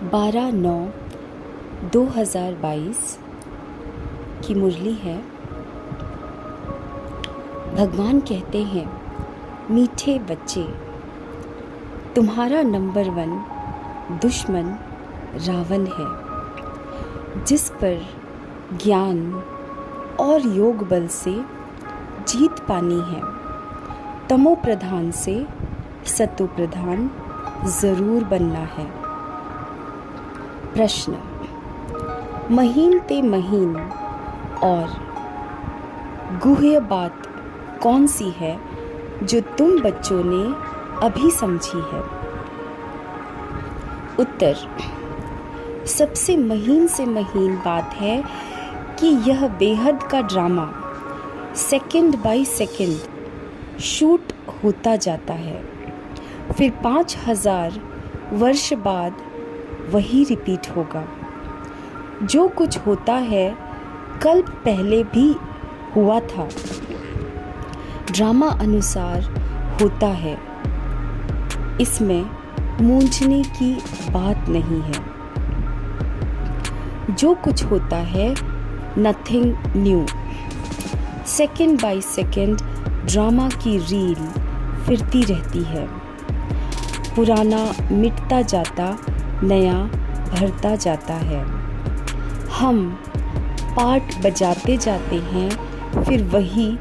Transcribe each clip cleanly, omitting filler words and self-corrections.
12/9/2022 की मुरली है। भगवान कहते हैं, मीठे बच्चे, तुम्हारा नंबर 1 दुश्मन रावण है, जिस पर ज्ञान और योग बल से जीत पानी है। तमो प्रधान से सतो प्रधान जरूर बनना है। प्रश्न, महीन ते महीन और गुह्य बात कौन सी है जो तुम बच्चों ने अभी समझी है? उत्तर, सबसे महीन से महीन बात है कि यह बेहद का drama second by second shoot होता जाता है, फिर 5000 वर्ष बाद वही रिपीट होगा। जो कुछ होता है कल पहले भी हुआ था, ड्रामा अनुसार होता है। इसमें मूंझने की बात नहीं है। जो कुछ होता है nothing new. Second by second drama की रील फिरती रहती है। पुराना मिटता जाता, नया भरता जाता है। हम पार्ट बजाते जाते हैं, फिर वही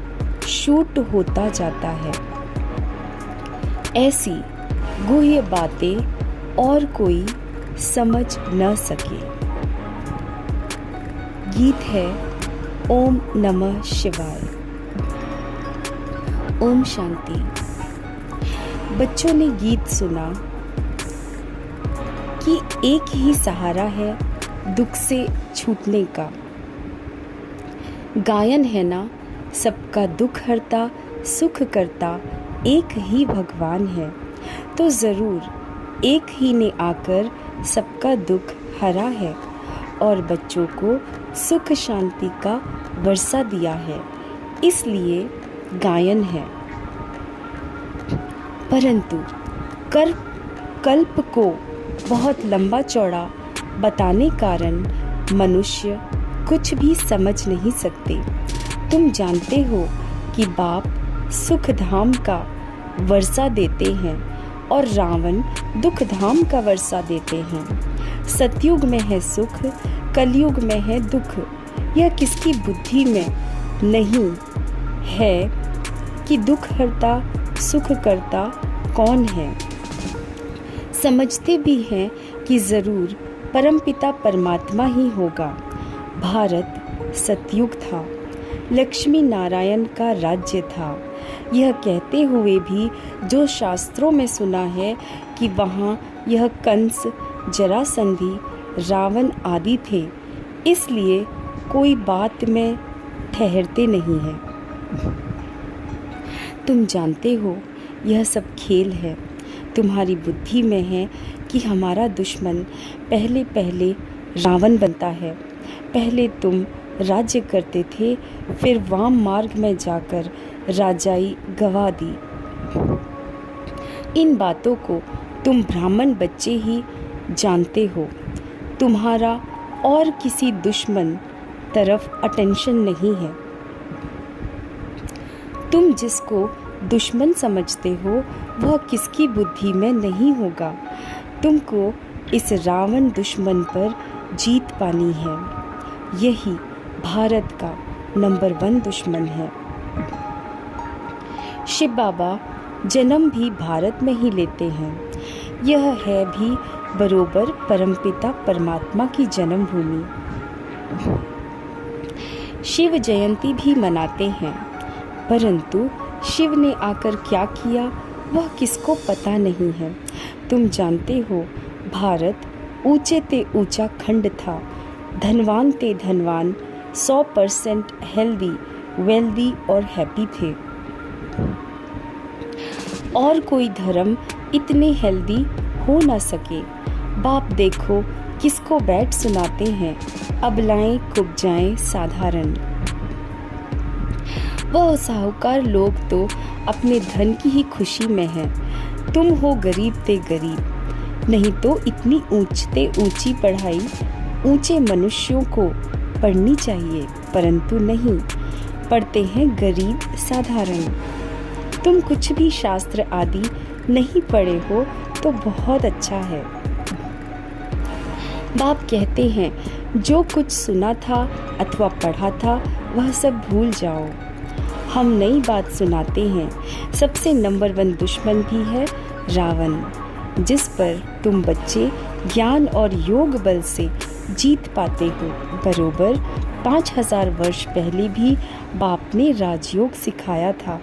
शूट होता जाता है। ऐसी गुह्य बातें और कोई समझ न सके। गीत है ओम नमः शिवाय। ओम शांति। बच्चों ने गीत सुना कि एक ही सहारा है दुख से छूटने का। गायन है ना, सबका दुख हरता सुख करता एक ही भगवान है। तो ज़रूर एक ही ने आकर सबका दुख हरा है और बच्चों को सुख शांति का वर्षा दिया है, इसलिए गायन है। परंतु कल्प को बहुत लंबा चौड़ा बताने कारण मनुष्य कुछ भी समझ नहीं सकते। तुम जानते हो कि बाप सुख धाम का वर्षा देते हैं और रावण दुख धाम का वर्षा देते हैं। सतयुग में है सुख, कलयुग में है दुख। यह किसकी बुद्धि में नहीं है कि दुख हरता सुख करता कौन है। समझते भी हैं कि जरूर परमपिता परमात्मा ही होगा। भारत सतयुग था, लक्ष्मी नारायण का राज्य था। यह कहते हुए भी जो शास्त्रों में सुना है कि वहाँ यह कंस, जरासंधि, रावण आदि थे, इसलिए कोई बात में ठहरते नहीं हैं। तुम जानते हो यह सब खेल है। तुम्हारी बुद्धि में है कि हमारा दुश्मन पहले पहले रावण बनता है। पहले तुम राज्य करते थे, फिर वाम मार्ग में जाकर राजाई गवा दी। इन बातों को तुम ब्राह्मण बच्चे ही जानते हो। तुम्हारा और किसी दुश्मन तरफ अटेंशन नहीं है। तुम जिसको दुश्मन समझते हो वह किसकी बुद्धि में नहीं होगा। तुमको इस रावण दुश्मन पर जीत पानी है। यही भारत का नंबर 1 दुश्मन है। शिव बाबा जन्म भी भारत में ही लेते हैं। यह है भी बरोबर परमपिता परमात्मा की जन्मभूमि। शिव जयंती भी मनाते हैं, परंतु शिव ने आकर क्या किया वह किसको पता नहीं है। तुम जानते हो भारत ऊंचे ते ऊंचा खंड था। धनवान ते धनवान 100% हेल्दी, वेल्दी और हैप्पी थे। और कोई धर्म इतने हेल्दी हो ना सके। बाप देखो किसको बैठ सुनाते हैं, अबलाएं कुब्जाएं साधारण। वह साहूकार लोग तो अपने धन की ही खुशी में हैं। तुम हो गरीब ते गरीब, नहीं तो इतनी ऊंची पढ़ाई ऊंचे मनुष्यों को पढ़नी चाहिए, परंतु नहीं, पढ़ते हैं गरीब साधारण। तुम कुछ भी शास्त्र आदि नहीं पढ़े हो तो बहुत अच्छा है। बाप कहते हैं जो कुछ सुना था अथवा पढ़ा था वह सब भूल जाओ। हम नई बात सुनाते हैं। सबसे नंबर 1 दुश्मन भी है रावण, जिस पर तुम बच्चे ज्ञान और योग बल से जीत पाते हो। बरोबर 5000 वर्ष पहले भी बाप ने राजयोग सिखाया था,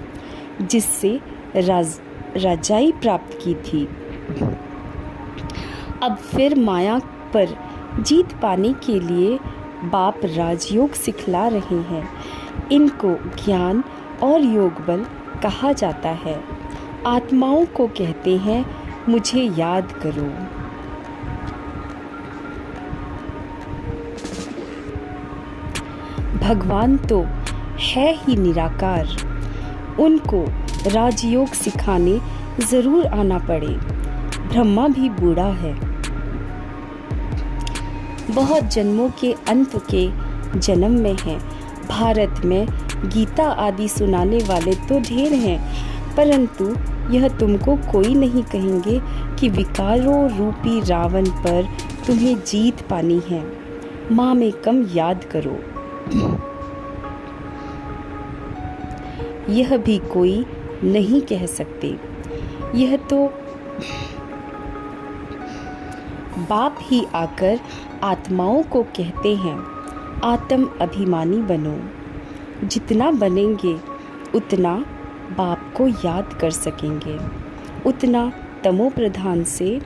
जिससे राजाई प्राप्त की थी। अब फिर माया पर जीत पाने के लिए बाप राजयोग सिखला रहे हैं। इनको ज्ञान और योग बल कहा जाता है। आत्माओं को कहते हैं मुझे याद करो। भगवान तो है ही निराकार, उनको राजयोग सिखाने जरूर आना पड़े। ब्रह्मा भी बूढ़ा है, बहुत जन्मों के अंत के जन्म में है। भारत में गीता आदि सुनाने वाले तो ढेर हैं, परंतु यह तुमको कोई नहीं कहेंगे कि विकारों रूपी रावण पर तुम्हें जीत पानी है। माँ में कम याद करो। यह भी कोई नहीं कह सकते। यह तो बाप ही आकर आत्माओं को कहते हैं आत्म अभिमानी बनो। जितना बनेंगे उतना बाप को याद कर सकेंगे, उतना तमो प्रधान से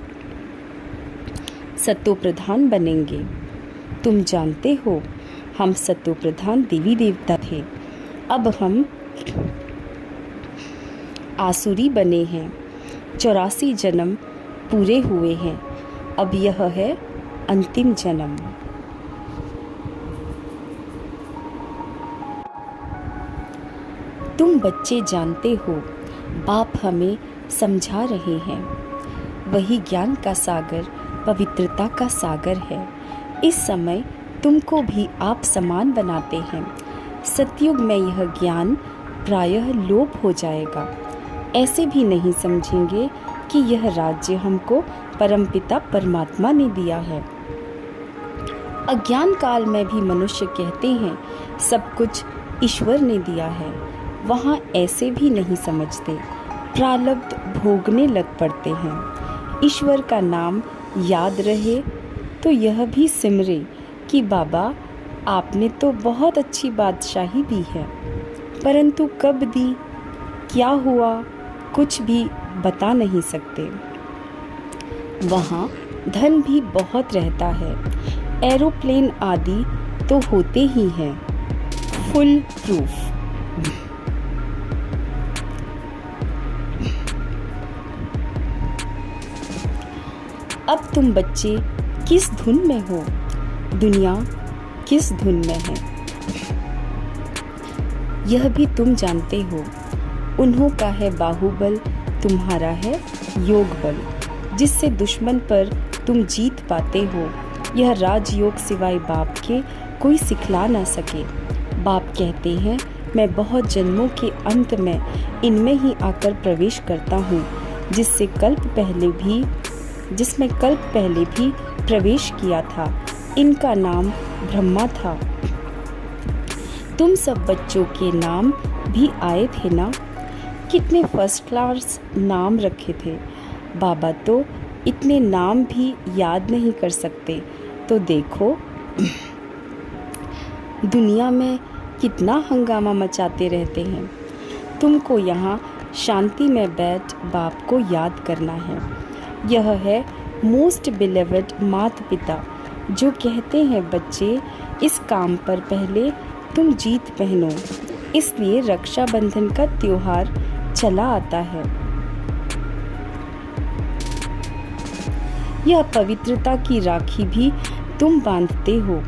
सतो प्रधान बनेंगे। तुम जानते हो हम सतो प्रधान देवी देवता थे, अब हम आसुरी बने हैं। 84 जन्म पूरे हुए हैं, अब यह है अंतिम जन्म। तुम बच्चे जानते हो बाप हमें समझा रहे हैं, वही ज्ञान का सागर पवित्रता का सागर है। इस समय तुमको भी आप समान बनाते हैं। सतयुग में यह ज्ञान प्रायः लोप हो जाएगा। ऐसे भी नहीं समझेंगे कि यह राज्य हमको परमपिता परमात्मा ने दिया है। अज्ञान काल में भी मनुष्य कहते हैं सब कुछ ईश्वर ने दिया है। वहाँ ऐसे भी नहीं समझते, प्रारब्ध भोगने लग पड़ते हैं। ईश्वर का नाम याद रहे तो यह भी सिमरे कि बाबा आपने तो बहुत अच्छी बादशाही दी है, परंतु कब दी, क्या हुआ, कुछ भी बता नहीं सकते। वहाँ धन भी बहुत रहता है, एरोप्लेन आदि तो होते ही हैं, फुल प्रूफ। अब तुम बच्चे किस धुन में हो, दुनिया किस धुन में है, यह भी तुम जानते हो। उन्हों का है बाहुबल, तुम्हारा है योग बल, जिससे दुश्मन पर तुम जीत पाते हो। यह राजयोग सिवाय बाप के कोई सिखला ना सके। बाप कहते हैं मैं बहुत जन्मों के अंत में इनमें ही आकर प्रवेश करता हूँ, जिसमें कल्प पहले भी प्रवेश किया था। इनका नाम ब्रह्मा था। तुम सब बच्चों के नाम भी आए थे ना, कितने फर्स्ट क्लास नाम रखे थे। बाबा तो इतने नाम भी याद नहीं कर सकते। तो देखो दुनिया में कितना हंगामा मचाते रहते हैं। तुमको यहाँ शांति में बैठ बाप को याद करना है। यह है मोस्ट बिलीवेड माता पिता जो कहते हैं बच्चे इस काम पर पहले तुम जीत पहनो। इसलिए रक्षाबंधन का त्योहार चला आता है। यह पवित्रता की राखी भी तुम बांधते हो।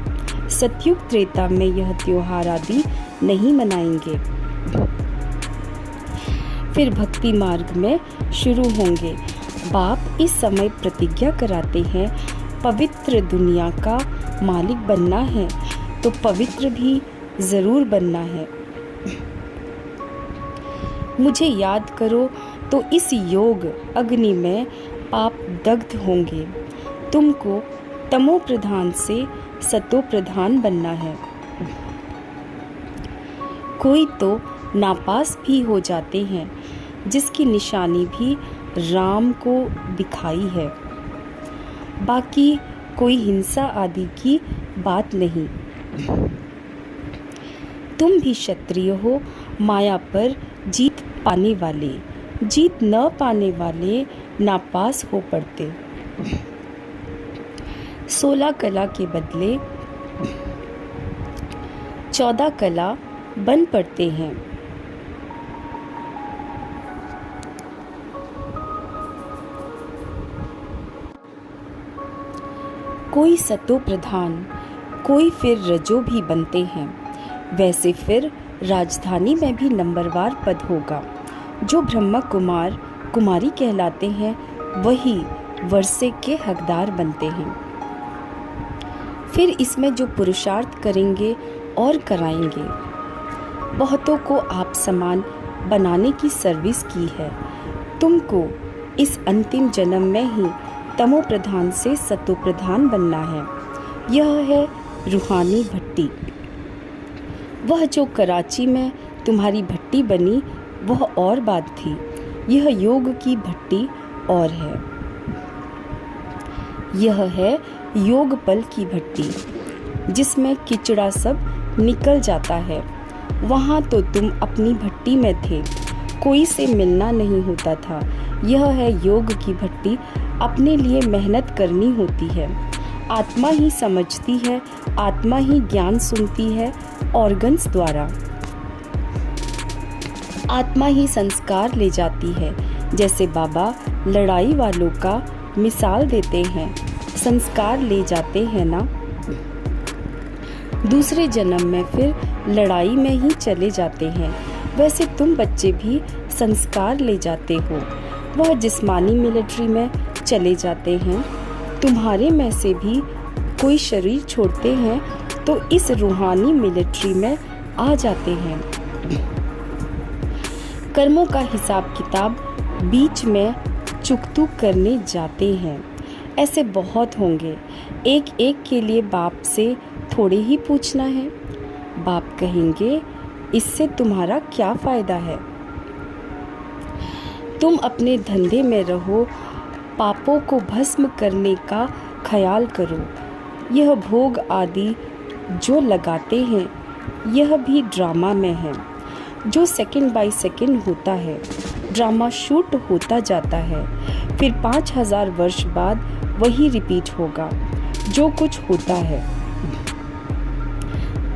सतयुग त्रेता में यह त्योहार आदि नहीं मनाएंगे। फिर भक्ति मार्ग में शुरू होंगे। बाप इस समय प्रतिज्ञा कराते हैं, पवित्र दुनिया का मालिक बनना है तो पवित्र भी ज़रूर बनना है। मुझे याद करो तो इस योग अग्नि में पाप दग्ध होंगे। तुमको तमो प्रधान से सतो प्रधान बनना है। कोई तो नापास भी हो जाते हैं, जिसकी निशानी भी राम को दिखाई है। बाकी कोई हिंसा आदि की बात नहीं। तुम भी क्षत्रिय हो, माया पर जीत पाने वाले। जीत न पाने वाले नापास हो पड़ते। 16 कला के बदले 14 कला बन पड़ते हैं। कोई सतो प्रधान, कोई फिर रजो भी बनते हैं। वैसे फिर राजधानी में भी नंबरवार पद होगा। जो ब्रह्मा कुमार कुमारी कहलाते हैं वही वर्षे के हकदार बनते हैं। फिर इसमें जो पुरुषार्थ करेंगे और कराएंगे। बहुतों को आप समान बनाने की सर्विस की है। तुमको इस अंतिम जन्म में ही तमो प्रधान से सतो प्रधान बनना है। यह है रूहानी भट्टी। वह जो कराची में तुम्हारी भट्टी बनी वह और बात थी। यह योग की भट्टी और है। यह है योग पल की भट्टी, जिसमें किचड़ा सब निकल जाता है। वहाँ तो तुम अपनी भट्टी में थे, कोई से मिलना नहीं होता था। यह है योग की भट्टी। अपने लिए मेहनत करनी होती है। आत्मा ही समझती है, आत्मा ही ज्ञान सुनती है ऑर्गन्स द्वारा। आत्मा ही संस्कार ले जाती है। जैसे बाबा लड़ाई वालों का मिसाल देते हैं, संस्कार ले जाते हैं ना। दूसरे जन्म में फिर लड़ाई में ही चले जाते हैं। वैसे तुम बच्चे भी संस्कार ले जाते हो। वह जिस्मानी मिलिट्री में चले जाते हैं। तुम्हारे में से भी कोई शरीर छोड़ते हैं तो इस रूहानी मिलिट्री में आ जाते हैं। कर्मों का हिसाब किताब बीच में चुकतू करने जाते हैं। ऐसे बहुत होंगे। एक एक के लिए बाप से थोड़े ही पूछना है। बाप कहेंगे इससे तुम्हारा क्या फायदा है। तुम अपने धंधे में रहो, पापों को भस्म करने का ख्याल करो। यह भोग आदि जो लगाते हैं यह भी ड्रामा में है, जो सेकंड बाय सेकंड होता है। ड्रामा शूट होता जाता है, फिर 5000 वर्ष बाद वही रिपीट होगा जो कुछ होता है।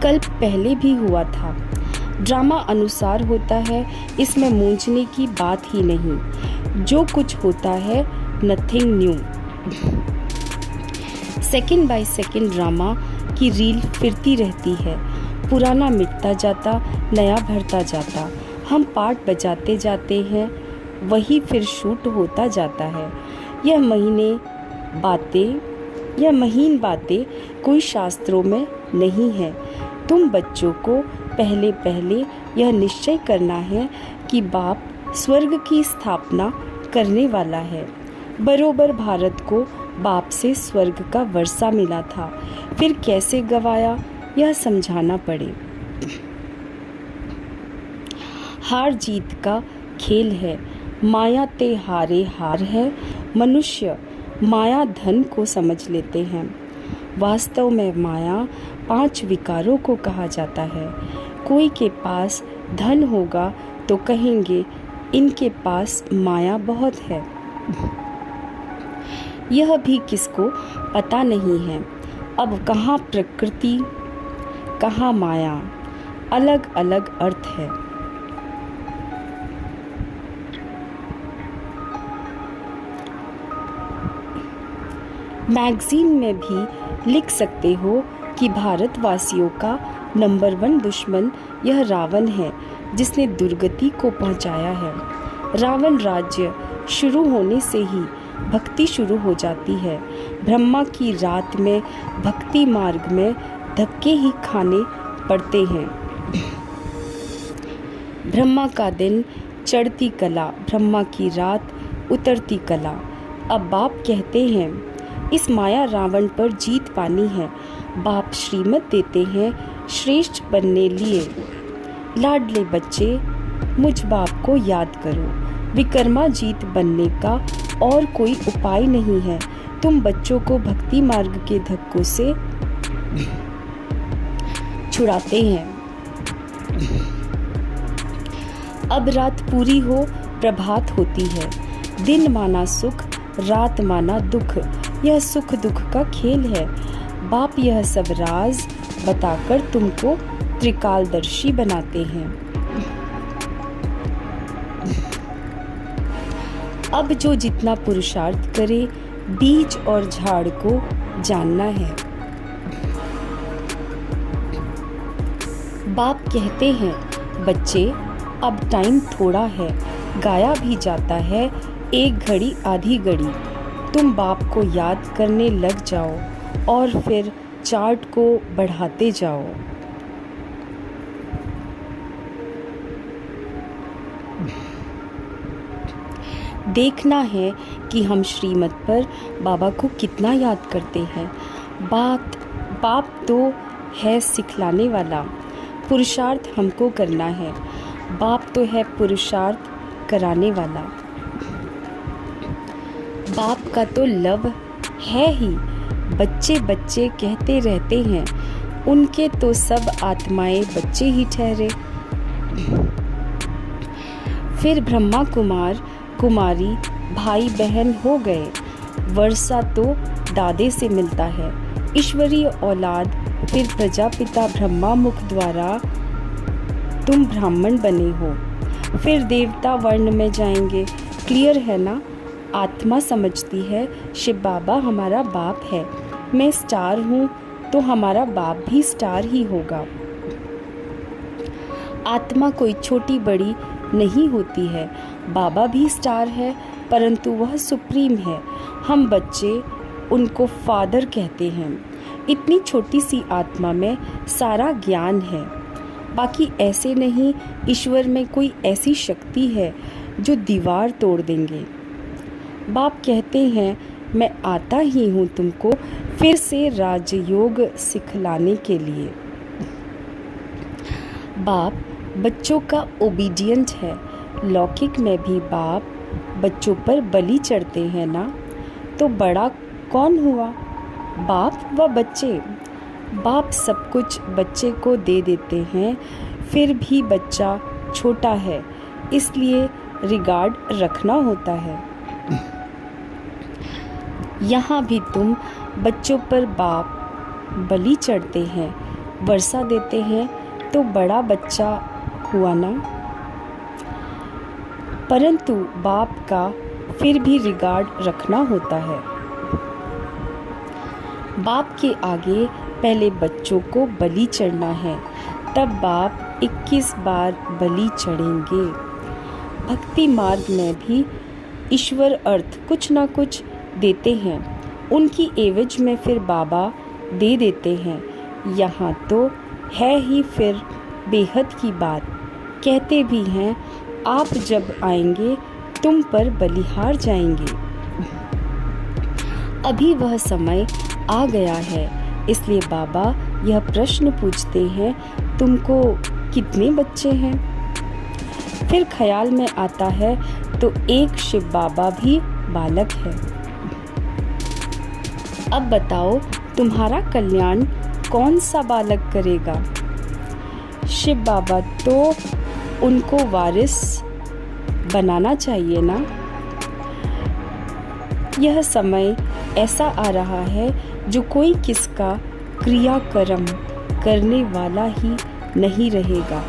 कल्प पहले भी हुआ था। ड्रामा अनुसार होता है, इसमें मूंझने की बात ही नहीं। जो कुछ होता है nothing new. Second by second drama की रील फिरती रहती है। पुराना मिटता जाता, नया भरता जाता। हम पार्ट बजाते जाते हैं, वही फिर शूट होता जाता है। यह महीन बातें कोई शास्त्रों में नहीं है। तुम बच्चों को पहले पहले यह निश्चय करना है कि बाप स्वर्ग की स्थापना करने वाला है। बरोबर भारत को बाप से स्वर्ग का वर्षा मिला था, फिर कैसे गवाया यह समझाना पड़े। हार जीत का खेल है, माया ते हारे हार है। मनुष्य माया धन को समझ लेते हैं। वास्तव में माया 5 विकारों को कहा जाता है। कोई के पास धन होगा तो कहेंगे इनके पास माया बहुत है। यह भी किसको पता नहीं है। अब कहाँ प्रकृति कहाँ माया, अलग अलग अर्थ है। मैगजीन में भी लिख सकते हो कि भारतवासियों का नंबर 1 दुश्मन यह रावण है, जिसने दुर्गति को पहुंचाया है। रावण राज्य शुरू होने से ही भक्ति शुरू हो जाती है। ब्रह्मा की रात में भक्ति मार्ग में धक्के ही खाने पड़ते हैं। ब्रह्मा का दिन चढ़ती कला, ब्रह्मा की रात उतरती कला। अब बाप कहते हैं इस माया रावण पर जीत पानी है। बाप श्रीमत देते हैं श्रेष्ठ बनने लिए। लाडले बच्चे मुझ बाप को याद करो। विकर्मा जीत बनने का और कोई उपाय नहीं है। तुम बच्चों को भक्ति मार्ग के धक्कों से छुड़ाते हैं। अब रात पूरी हो प्रभात होती है। दिन माना सुख, रात माना दुख। यह सुख दुख का खेल है। बाप यह सब राज बताकर तुमको त्रिकालदर्शी बनाते हैं। अब जो जितना पुरुषार्थ करे, बीज और झाड़ को जानना है। बाप कहते हैं बच्चे अब टाइम थोड़ा है, गाया भी जाता है एक घड़ी आधी घड़ी। तुम बाप को याद करने लग जाओ और फिर चार्ट को बढ़ाते जाओ। देखना है कि हम श्रीमत पर बाबा को कितना याद करते हैं। बाप तो है सिखलाने वाला, पुरुषार्थ हमको करना है। बाप तो है पुरुषार्थ कराने वाला। बाप का तो लव है ही। बच्चे बच्चे कहते रहते हैं, उनके तो सब आत्माएं बच्चे ही ठहरे। फिर ब्रह्मा कुमार कुमारी भाई बहन हो गए। वर्षा तो दादे से मिलता है। ईश्वरीय औलाद फिर प्रजापिता ब्रह्मा मुख द्वारा तुम ब्राह्मण बने हो। फिर देवता वर्ण में जाएंगे। क्लियर है ना? आत्मा समझती है शिव बाबा हमारा बाप है। मैं स्टार हूँ तो हमारा बाप भी स्टार ही होगा। आत्मा कोई छोटी बड़ी नहीं होती है। बाबा भी स्टार है, परंतु वह सुप्रीम है। हम बच्चे उनको फादर कहते हैं। इतनी छोटी सी आत्मा में सारा ज्ञान है। बाकी ऐसे नहीं, ईश्वर में कोई ऐसी शक्ति है जो दीवार तोड़ देंगे। बाप कहते हैं मैं आता ही हूँ तुमको फिर से राजयोग सिखलाने के लिए। बाप बच्चों का ओबीडियंट है। लौकिक में भी बाप बच्चों पर बलि चढ़ते हैं ना, तो बड़ा कौन हुआ? बाप व बच्चे। बाप सब कुछ बच्चे को दे देते हैं, फिर भी बच्चा छोटा है, इसलिए रिगार्ड रखना होता है। यहाँ भी तुम बच्चों पर बाप बलि चढ़ते हैं, वर्षा देते हैं, तो बड़ा बच्चा हुआ ना। परंतु बाप का फिर भी रिगार्ड रखना होता है। बाप के आगे पहले बच्चों को बलि चढ़ना है, तब बाप 21 बार बलि चढ़ेंगे। भक्ति मार्ग में भी ईश्वर अर्थ कुछ ना कुछ देते हैं, उनकी एवज में फिर बाबा दे देते हैं। यहाँ तो है ही फिर बेहद की बात। कहते भी हैं आप जब आएंगे तुम पर बलिहार जाएंगे। अभी वह समय आ गया है, इसलिए बाबा यह प्रश्न पूछते हैं तुमको कितने बच्चे हैं? फिर ख्याल में आता है तो एक शिव बाबा भी बालक है। अब बताओ तुम्हारा कल्याण कौन सा बालक करेगा? शिव बाबा तो उनको वारिस बनाना चाहिए ना। यह समय ऐसा आ रहा है जो कोई किसका क्रियाकर्म करने वाला ही नहीं रहेगा।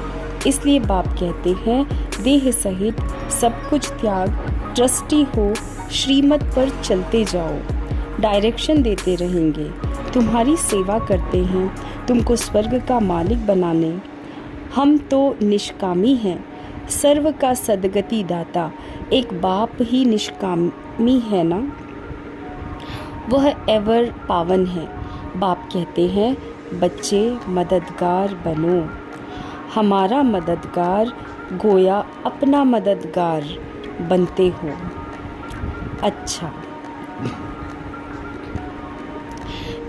इसलिए बाप कहते हैं देह सहित सब कुछ त्याग, ट्रस्टी हो, श्रीमत पर चलते जाओ। डायरेक्शन देते रहेंगे, तुम्हारी सेवा करते हैं, तुमको स्वर्ग का मालिक बनाने। हम तो निष्कामी हैं, सर्व का सदगति दाता। एक बाप ही आदमी है ना, वह एवर पावन है। बाप कहते हैं, बच्चे मददगार बनो। हमारा मददगार गोया अपना मददगार बनते हो। अच्छा,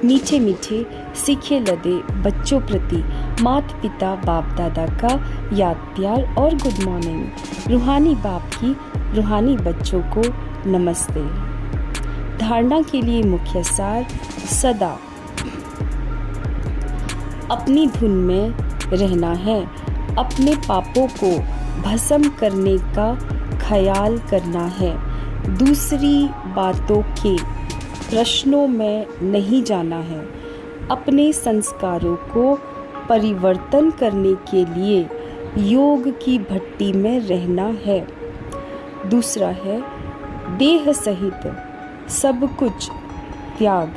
मीठे मीठे सीखे लदे बच्चों प्रति माता पिता बाप दादा का याद प्यार और गुड मॉर्निंग। रूहानी बाप की रूहानी बच्चों को नमस्ते। धारणा के लिए मुख्य सार, सदा अपनी धुन में रहना है। अपने पापों को भस्म करने का ख्याल करना है। दूसरी बातों के प्रश्नों में नहीं जाना है। अपने संस्कारों को परिवर्तन करने के लिए योग की भट्टी में रहना है। दूसरा है, देह सहित सब कुछ त्याग।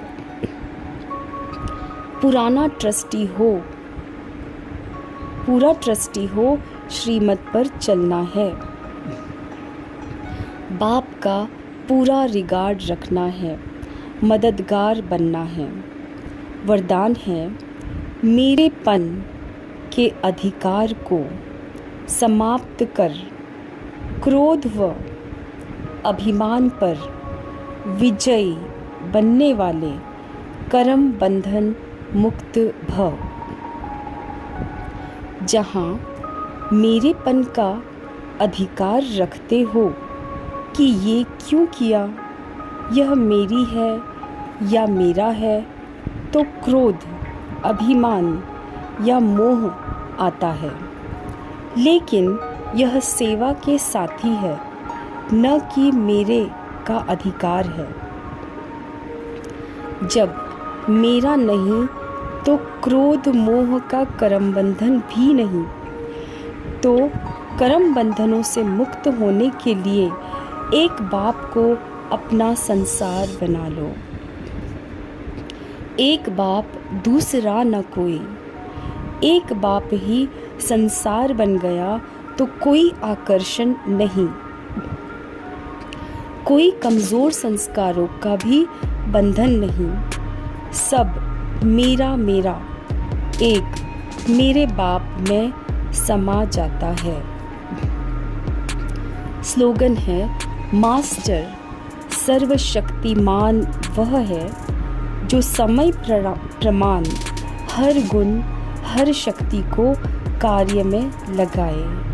पूरा ट्रस्टी हो, श्रीमत पर चलना है। बाप का पूरा रिगार्ड रखना है। मददगार बनना है। वरदान है, मेरेपन के अधिकार को समाप्त कर क्रोध व अभिमान पर विजयी बनने वाले कर्म बंधन मुक्त भव। जहाँ मेरेपन का अधिकार रखते हो कि ये क्यों किया, यह मेरी है या मेरा है, तो क्रोध, अभिमान या मोह आता है। लेकिन यह सेवा के साथी है, न कि मेरे का अधिकार है। जब मेरा नहीं तो क्रोध मोह का कर्म बंधन भी नहीं। तो कर्म बंधनों से मुक्त होने के लिए एक बाप को अपना संसार बना लो। एक बाप दूसरा न कोई। एक बाप ही संसार बन गया तो कोई आकर्षण नहीं। कोई कमज़ोर संस्कारों का भी बंधन नहीं। सब मेरा मेरा एक मेरे बाप में समा जाता है। स्लोगन है, मास्टर सर्वशक्तिमान वह है जो समय प्रमाण हर गुण हर शक्ति को कार्य में लगाए।